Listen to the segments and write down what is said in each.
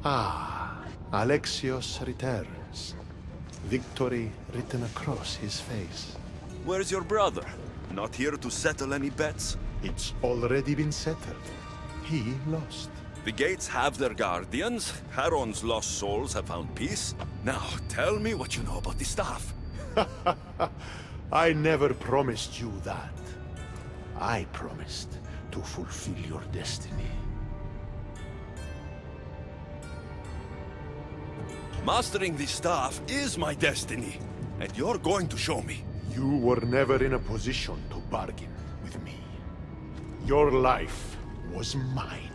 Ah, Alexios returns. Victory written across his face. Where's your brother? Not here to settle any bets? It's already been settled. He lost. The gates have their guardians. Charon's lost souls have found peace. Now, tell me what you know about the staff. I never promised you that. I promised to fulfill your destiny. Mastering the staff is my destiny, and you're going to show me. You were never in a position to bargain with me. Your life was mine.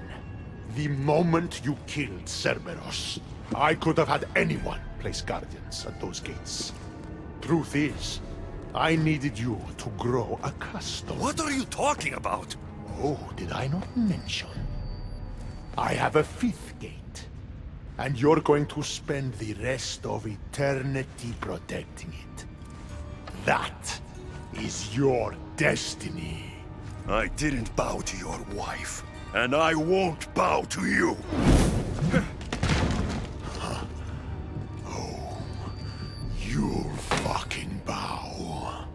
The moment you killed Cerberus, I could have had anyone place guardians at those gates. Truth is, I needed you to grow accustomed. What are you talking about? Oh, did I not mention? I have a fifth gate. And you're going to spend the rest of eternity protecting it. That is your destiny. I didn't bow to your wife, and I won't bow to you. Oh, you'll fucking bow.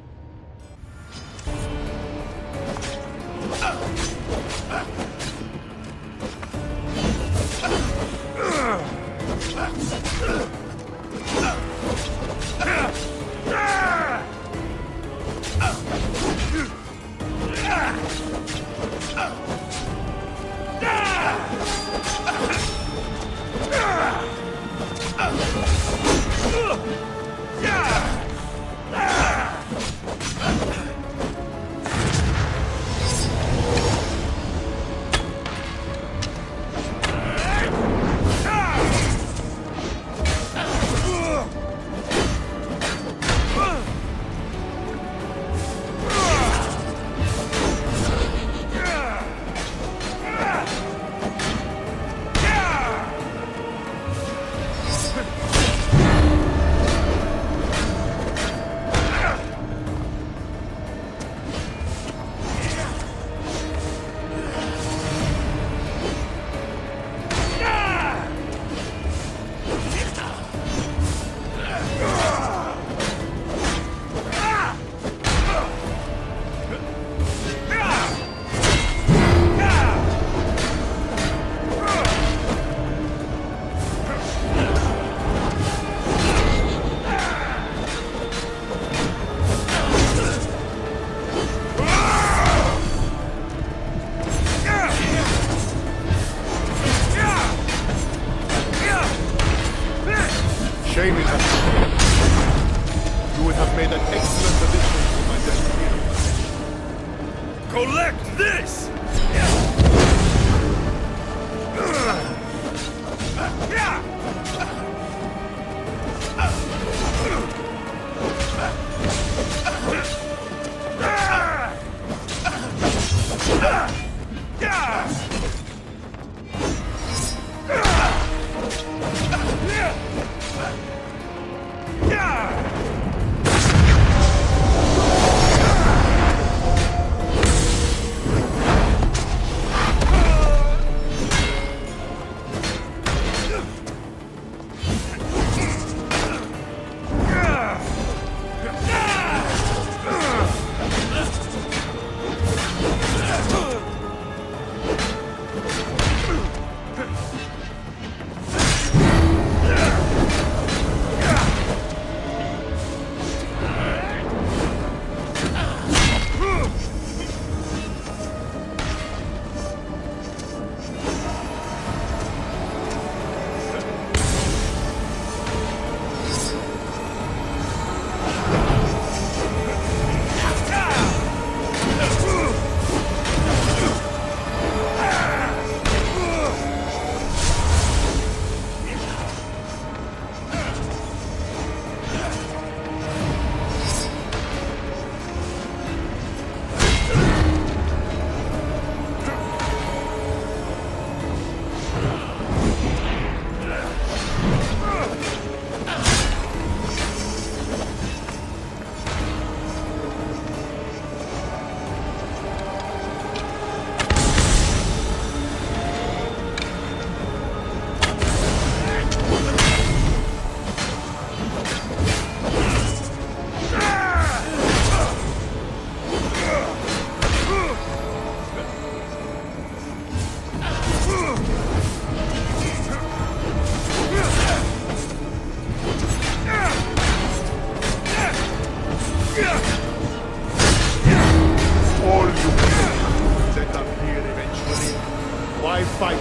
I fight.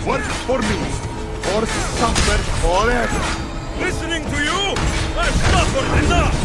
Work for me, or suffer forever. Listening to you, I've suffered enough!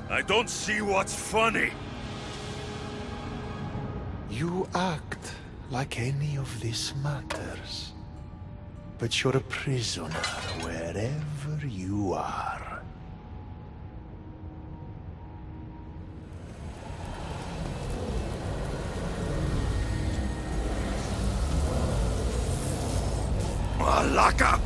I don't see what's funny. You act like any of this matters. But you're a prisoner wherever you are. Malaka!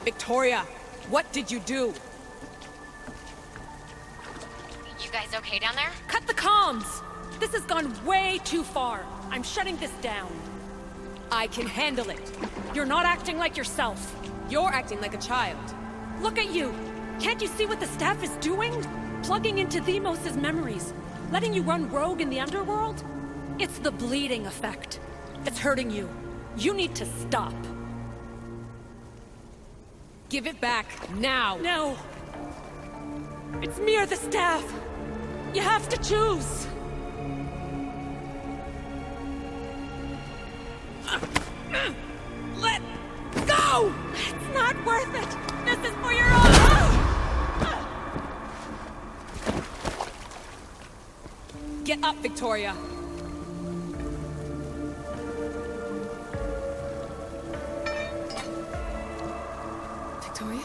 Victoria, what did you do? You guys okay down there? Cut the comms! This has gone way too far. I'm shutting this down. I can handle it. You're not acting like yourself. You're acting like a child. Look at you. Can't you see what the staff is doing? Plugging into Themos' memories. Letting you run rogue in the underworld? It's the bleeding effect. It's hurting you. You need to stop. Give it back, now! No! It's me or the staff! You have to choose! Let go! No! It's not worth it! This is for your own... Get up, Victoria! Victoria?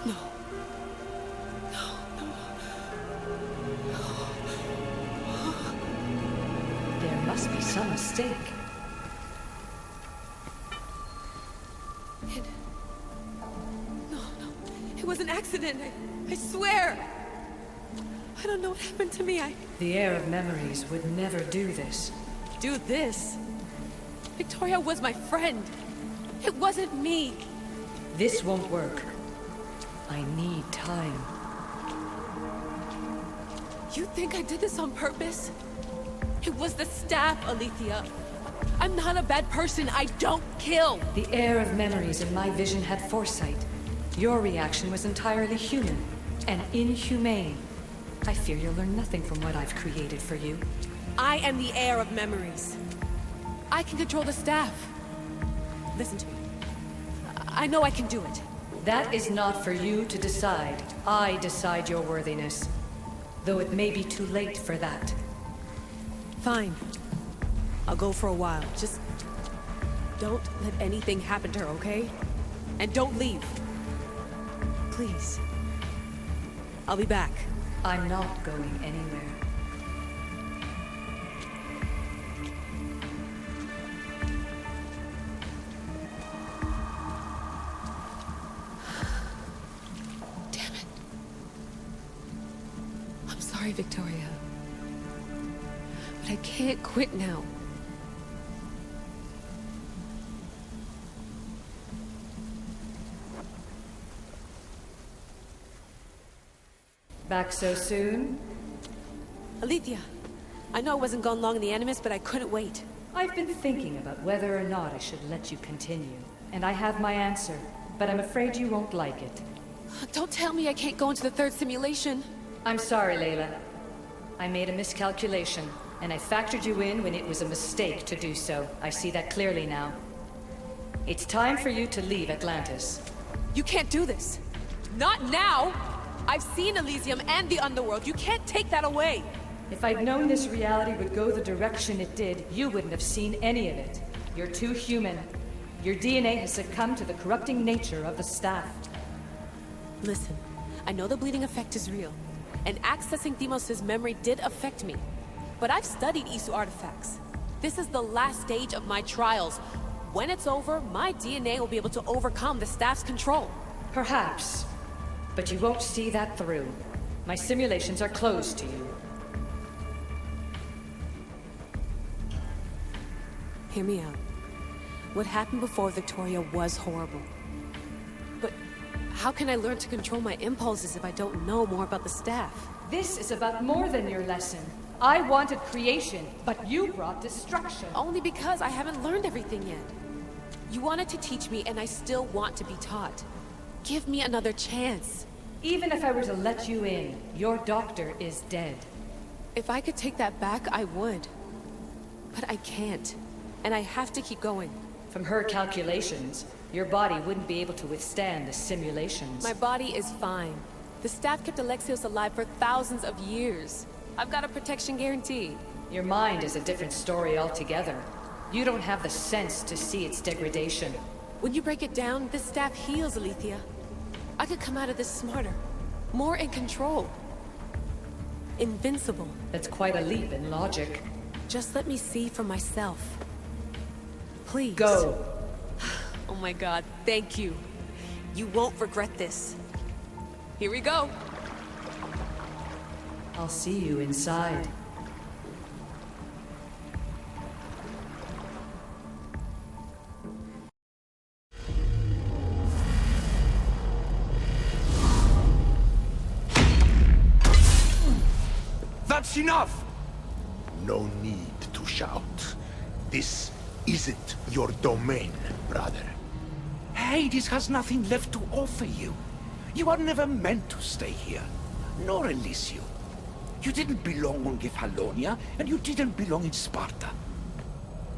No. There must be some mistake. No. It was an accident. I swear. I don't know what happened to me. The heir of memories would never do this. Do this? Victoria was my friend. It wasn't me. This won't work. I need time. You think I did this on purpose? It was the staff, Alethea. I'm not a bad person. I don't kill. The heir of memories in my vision had foresight. Your reaction was entirely human and inhumane. I fear you'll learn nothing from what I've created for you. I am the heir of memories. I can control the staff. Listen to me. I know I can do it. That is not for you to decide. I decide your worthiness. Though it may be too late for that. Fine. I'll go for a while. Just don't let anything happen to her, okay? And don't leave. Please. I'll be back. I'm not going anywhere. Damn it. I'm sorry, Victoria. But I can't quit now. Back so soon? Alethea, I know I wasn't gone long in the Animus, but I couldn't wait. I've been thinking about whether or not I should let you continue. And I have my answer, but I'm afraid you won't like it. Don't tell me I can't go into the third simulation. I'm sorry, Layla. I made a miscalculation, and I factored you in when it was a mistake to do so. I see that clearly now. It's time for you to leave Atlantis. You can't do this. Not now! I've seen Elysium and the Underworld. You can't take that away! If I'd known this reality would go the direction it did, you wouldn't have seen any of it. You're too human. Your DNA has succumbed to the corrupting nature of the staff. Listen, I know the bleeding effect is real, and accessing Deimos' memory did affect me. But I've studied Isu artifacts. This is the last stage of my trials. When it's over, my DNA will be able to overcome the staff's control. Perhaps. But you won't see that through. My simulations are closed to you. Hear me out. What happened before Victoria was horrible. But how can I learn to control my impulses if I don't know more about the staff? This is about more than your lesson. I wanted creation, but you brought destruction. Only because I haven't learned everything yet. You wanted to teach me, and I still want to be taught. Give me another chance. Even if I were to let you in, your doctor is dead. If I could take that back, I would. But I can't. And I have to keep going. From her calculations, your body wouldn't be able to withstand the simulations. My body is fine. The staff kept Alexios alive for thousands of years. I've got a protection guarantee. Your mind is a different story altogether. You don't have the sense to see its degradation. When you break it down, this staff heals, Alethea. I could come out of this smarter, more in control. Invincible. That's quite a leap in logic. Just let me see for myself. Please. Go. Oh my god, thank you. You won't regret this. Here we go. I'll see you inside. That's enough! No need to shout. This isn't your domain, brother. Hades has nothing left to offer you. You are never meant to stay here, nor Elysium. You didn't belong on Kefalonia, and you didn't belong in Sparta.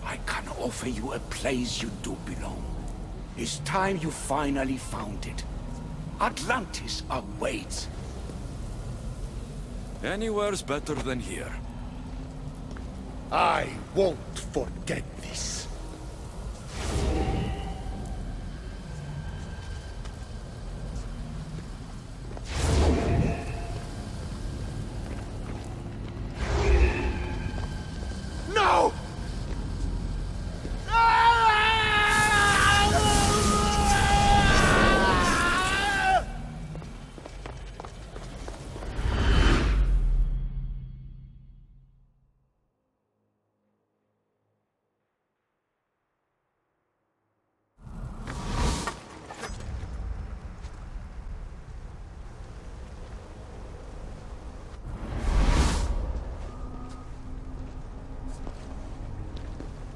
I can offer you a place you do belong. It's time you finally found it. Atlantis awaits. Anywhere's better than here. I won't forget this. No!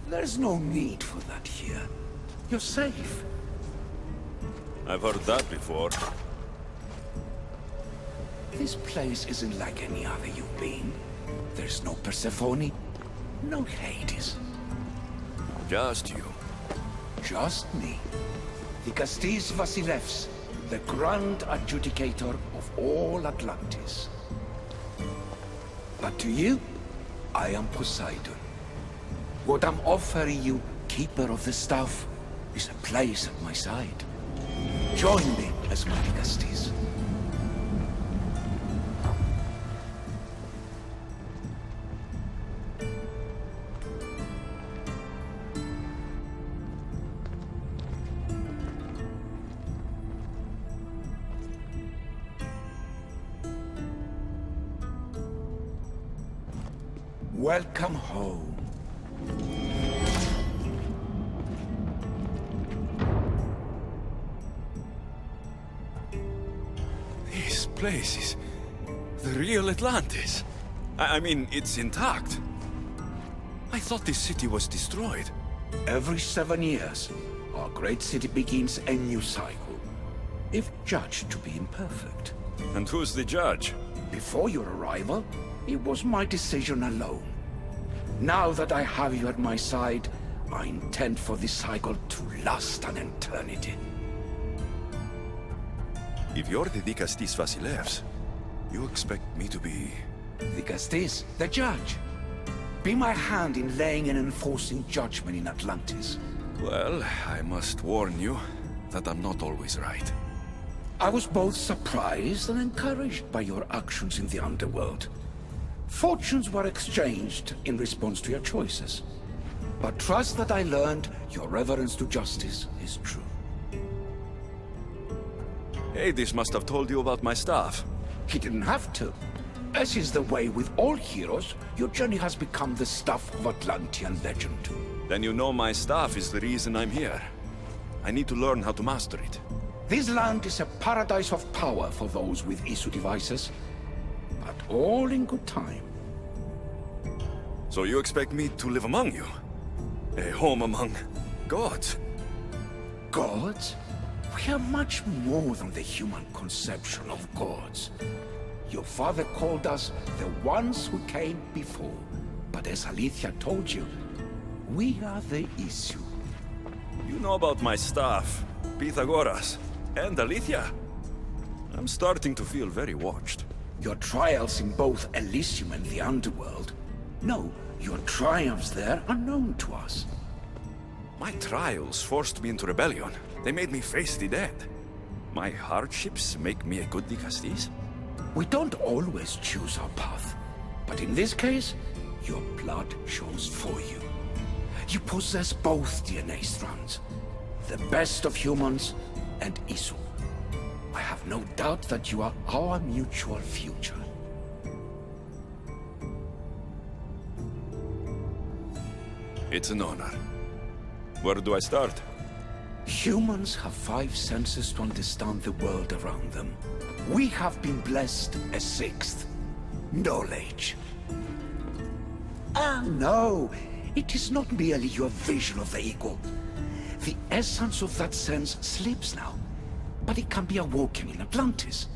There's no need for that here. You're safe. I've heard that before. This place isn't like any other you've been. There's no Persephone, no Hades. Just you. Just me. Dikastis Vasilevs, the Grand Adjudicator of all Atlantis. But to you, I am Poseidon. What I'm offering you, Keeper of the Staff, is a place at my side. Join me as my Dikastis. Welcome home. This place is the real Atlantis. I mean, it's intact. I thought this city was destroyed. Every 7 years, our great city begins a new cycle, if judged to be imperfect. And who's the judge? Before your arrival, it was my decision alone. Now that I have you at my side, I intend for this cycle to last an eternity. If you're the Dikastis Vasilevs, you expect me to be... Dikastis, the judge. Be my hand in laying and enforcing judgment in Atlantis. Well, I must warn you that I'm not always right. I was both surprised and encouraged by your actions in the underworld. Fortunes were exchanged in response to your choices. But trust that I learned your reverence to justice is true. Hades must have told you about my staff. He didn't have to. As is the way with all heroes, your journey has become the stuff of Atlantean legend. Then you know my staff is the reason I'm here. I need to learn how to master it. This land is a paradise of power for those with issue devices. But all in good time. So you expect me to live among you? A home among gods? Gods? We are much more than the human conception of gods. Your father called us the ones who came before. But as Alethea told you, we are the issue. You know about my staff, Pythagoras, and Alethea. I'm starting to feel very watched. Your trials in both Elysium and the Underworld. No, your triumphs there are known to us. My trials forced me into rebellion. They made me face the dead. My hardships make me a good Dikastis? We don't always choose our path. But in this case, your blood shows for you. You possess both DNA strands. The best of humans and Isu. I have no doubt that you are our mutual future. It's an honor. Where do I start? Humans have 5 senses to understand the world around them. We have been blessed a 6th. Knowledge. Ah, no. It is not merely your vision of the ego. The essence of that sense sleeps now. But it can be awoken in Atlantis.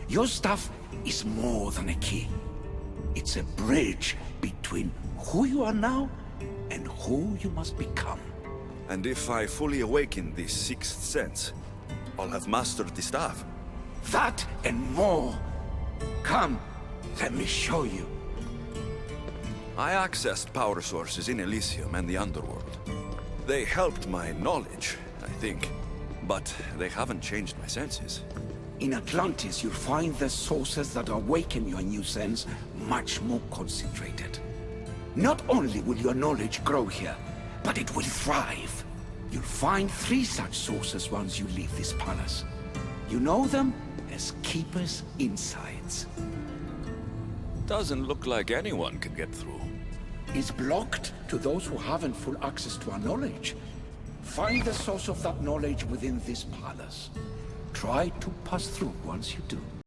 Your stuff is more than a key. It's a bridge between who you are now and who you must become. And if I fully awaken this sixth sense, I'll have mastered the staff. That and more. Come, let me show you. I accessed power sources in Elysium and the underworld. They helped my knowledge, I think. But they haven't changed my senses. In Atlantis, you'll find the sources that awaken your new sense much more concentrated. Not only will your knowledge grow here, but it will thrive. You'll find 3 such sources once you leave this palace. You know them as Keeper's Insides. Doesn't look like anyone can get through. It's blocked to those who haven't full access to our knowledge. Find the source of that knowledge within this palace. Try to pass through once you do.